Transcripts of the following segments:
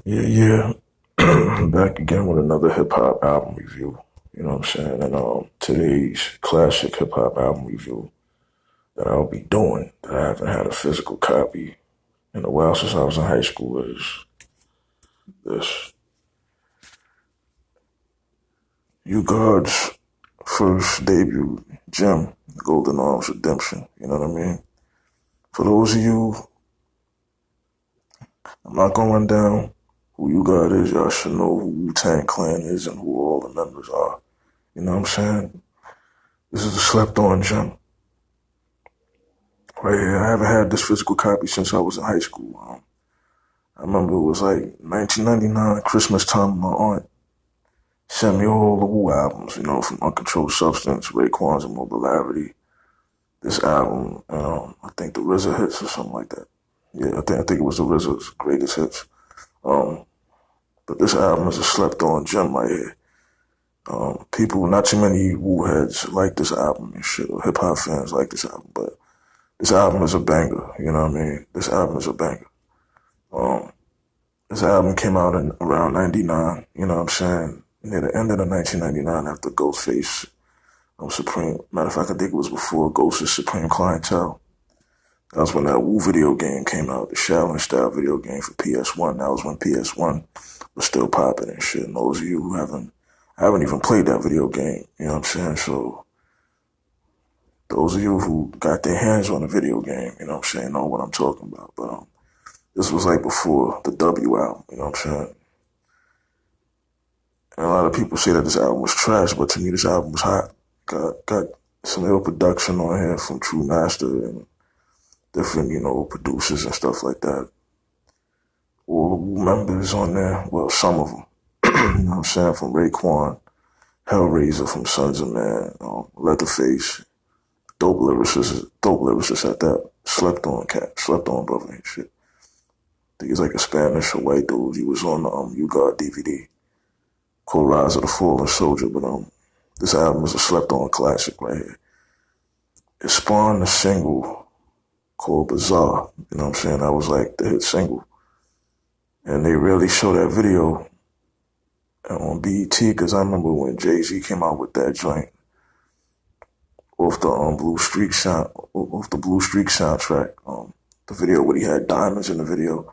Yeah. Back again with another hip hop album review. You know what I'm saying? And today's classic hip hop album review that I'll be doing that I haven't had a physical copy in a while since I was in high school is this. You God's first debut, Jim, Golden Arms Redemption. You know what I mean? For those of you, I'm not gonna run down who you God is. Y'all should know who Wu-Tang Clan is and who all the members are. You know what I'm saying? This is a slept on gem. Right here, I haven't had this physical copy since I was in high school. I remember it was like 1999, Christmas time. My aunt sent me all the Wu albums, you know, from Uncontrolled Substance, Raekwon's Immobilarity. This album, I think the RZA hits or something like that. Yeah, I think it was the RZA's greatest hits. Um, but this album is a slept-on gem right here. People, not too many Wu heads like this album and shit, or hip hop fans like this album, but this album is a banger. You know what I mean? This album is a banger. Um, this album came out in around '99. You know what I'm saying? Near the end of the 1999, after Ghostface Supreme. Matter of fact, I think it was before Ghost's Supreme Clientele. That was when that Wu video game came out, the Shaolin style video game for PS1. That was when PS1 was still popping and shit. And those of you who haven't even played that video game, you know what I'm saying? So those of you who got their hands on the video game, you know what I'm saying, know what I'm talking about. But this was like before the W album, you know what I'm saying? And a lot of people say that this album was trash, but to me this album was hot. Got some ill production on here from True Master and different, producers and stuff like that. All the Wu members on there, well, some of them, you know what I'm saying, from Raekwon, Hellraiser from Sons of Man, Leatherface, dope lyricist at that, slept on brother and shit. I think he's like a Spanish or white dude. He was on the You God DVD called Rise of the Fallen Soldier, but this album is a slept on classic right here. It spawned a single called Bizarre, you know what I'm saying? That was like the hit single. And they really show that video on BET because I remember when Jay-Z came out with that joint off the Blue Streak soundtrack. The video where he had diamonds in the video.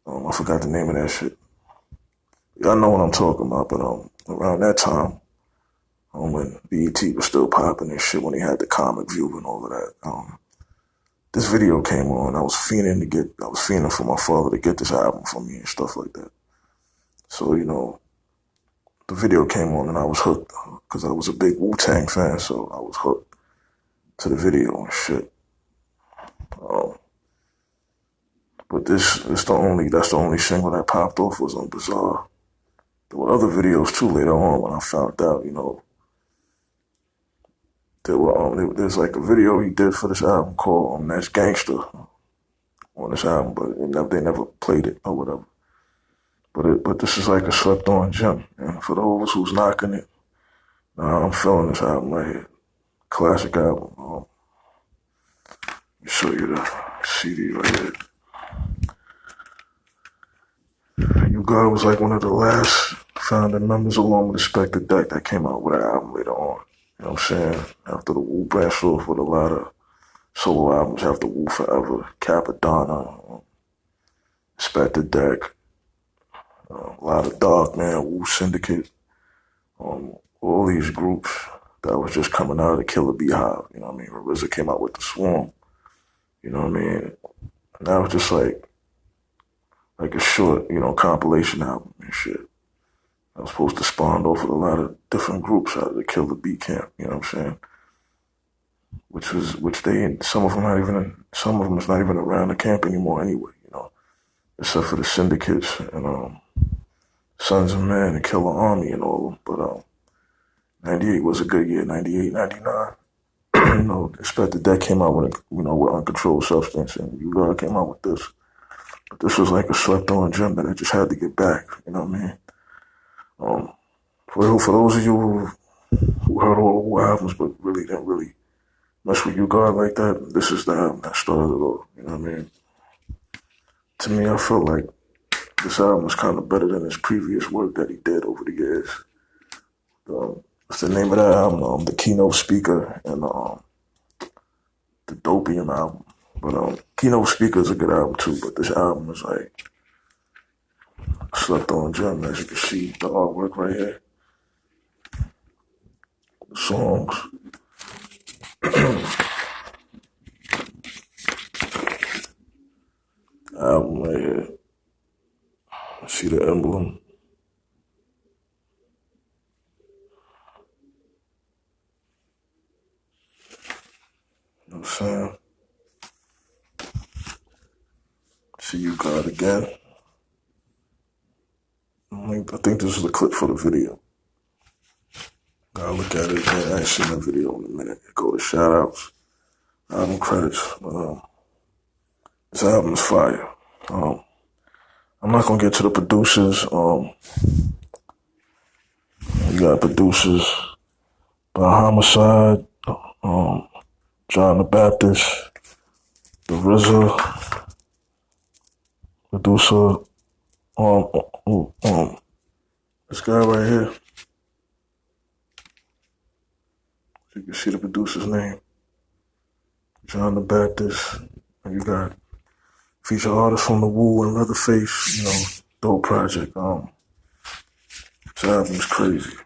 I forgot the name of that shit. Y'all know what I'm talking about, but around that time, when BET was still popping and shit, when he had the comic view and all of that, this video came on. I was fiending for my father to get this album for me and stuff like that. So, the video came on and I was hooked because I was a big Wu-Tang fan, so I was hooked to the video and shit. But that's the only single that popped off was on Bizarre. There were other videos too later on when I found out, there's like a video he did for this album called That's Gangster on this album, but they never played it or whatever. But this is like a slept on gem. And for those who's knocking it, I'm feeling this album right here. Classic album. Let me show you the CD right here. You God was like one of the last founding members along with Spectre Deck that came out with an album later on. You know what I'm saying? After the Wu branched off with a lot of solo albums after Wu Forever, Capadonna, Spectre Deck, a lot of Dark Man, Wu Syndicate, all these groups that was just coming out of the Killer Beehive. You know what I mean? RZA came out with the Swarm. You know what I mean? And that was just like a short, compilation album and shit. I was supposed to spawn off with a lot of different groups out of the Killer Bee camp. You know what I'm saying? Some of them is not even around the camp anymore anyway. Except for the syndicates and Sons of Men and Killer Army and all of them. But 98 was a good year. 98, 99. Expected that came out with Uncontrolled Substance, and You God came out with this. But this was like a slept on gem that I just had to get back. You know what I mean? For those of you who heard all the Wu albums but really didn't really mess with You God like that, this is the album that started it all. You know what I mean? To me, I felt like This album is kind of better than his previous work that he did over the years. What's the name of that album? The Keynote Speaker and the Dopium album. But Keynote Speaker is a good album too. But this album is like slept on gem, as you can see the artwork right here. The songs. Album right here. See the emblem. You know what I'm saying? See You God Again. I think this is a clip for the video. Gotta look at it again. I ain't seen the video in a minute. Go to shout outs, album credits. But this album is fire. I'm not gonna get to the producers. You got producers by Homicide, John the Baptist, the RZA, producer, this guy right here. You can see the producer's name, John the Baptist. And you got feature artists from the Wu and Leatherface. You know, dope project. This album is crazy.